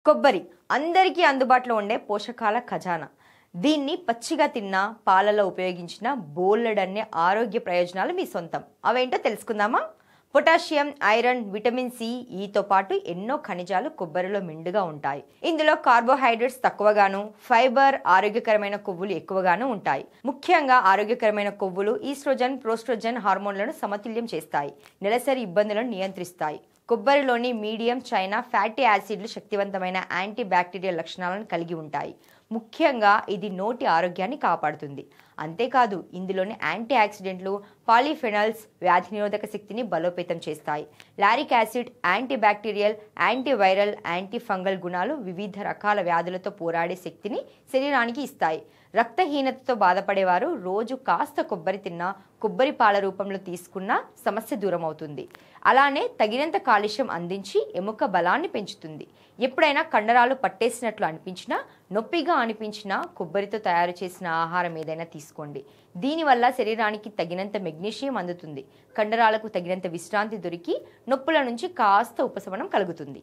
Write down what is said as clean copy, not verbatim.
కొబ్బరి అందరికీ అందుబాటులో ఉండే పోషకాల ఖజానా. దీన్ని పచ్చిగా తిన్నా, పాలలో ఉపయోగించిన బోలెడన్ని ఆరోగ్య ప్రయోజనాలు మీ సొంతం. అవేంటో తెలుసుకుందామా? పొటాషియం, ఐరన్, విటమిన్ సి, ఈతో పాటు ఎన్నో ఖనిజాలు కొబ్బరిలో మెండుగా ఉంటాయి. ఇందులో కార్బోహైడ్రేట్స్ తక్కువగాను, ఫైబర్, ఆరోగ్యకరమైన కొవ్వులు ఎక్కువగాను ఉంటాయి. ముఖ్యంగా ఆరోగ్యకరమైన కొవ్వులు ఈస్ట్రోజన్, ప్రోస్ట్రోజన్ హార్మోన్లను సమతుల్యం చేస్తాయి, నెలసరి ఇబ్బందులను నియంత్రిస్తాయి. కొబ్బరిలోని మీడియం చైనా ఫ్యాటీ యాసిడ్లు శక్తివంతమైన యాంటీ బ్యాక్టీరియల్ లక్షణాలను కలిగి ఉంటాయి. ముఖ్యంగా ఇది నోటి ఆరోగ్యాన్ని కాపాడుతుంది. అంతేకాదు ఇందులోని యాంటీ ఆక్సిడెంట్లు, పాలిఫెనాల్స్ వ్యాధి నిరోధక శక్తిని బలోపేతం చేస్తాయి. Lauric acid anti bacterial, anti viral, anti fungal గుణాలు వివిధ రకాల వ్యాధులతో పోరాడే శక్తిని శరీరానికి ఇస్తాయి. రక్తహీనతతో బాధపడేవారు రోజు కాస్త కొబ్బరి తిన్నా, కొబ్బరి పాల రూపంలో తీసుకున్న సమస్య దూరం అవుతుంది. అలానే తగినంత కాల్షియం అందించి ఎముక బలాన్ని పెంచుతుంది. ఎప్పుడైనా కండరాలు పట్టేసినట్లు అనిపించినా, నొప్పిగా అనిపించినా కొబ్బరితో తయారు చేసిన ఆహారం ఏదైనా తీసుకోండి. దీనివల్ల శరీరానికి తగినంత మెగ్నీషియం అందుతుంది. కండరాలకు తగినంత విశ్రాంతి దొరికి నొప్పుల నుంచి కాస్త ఉపశమనం కలుగుతుంది.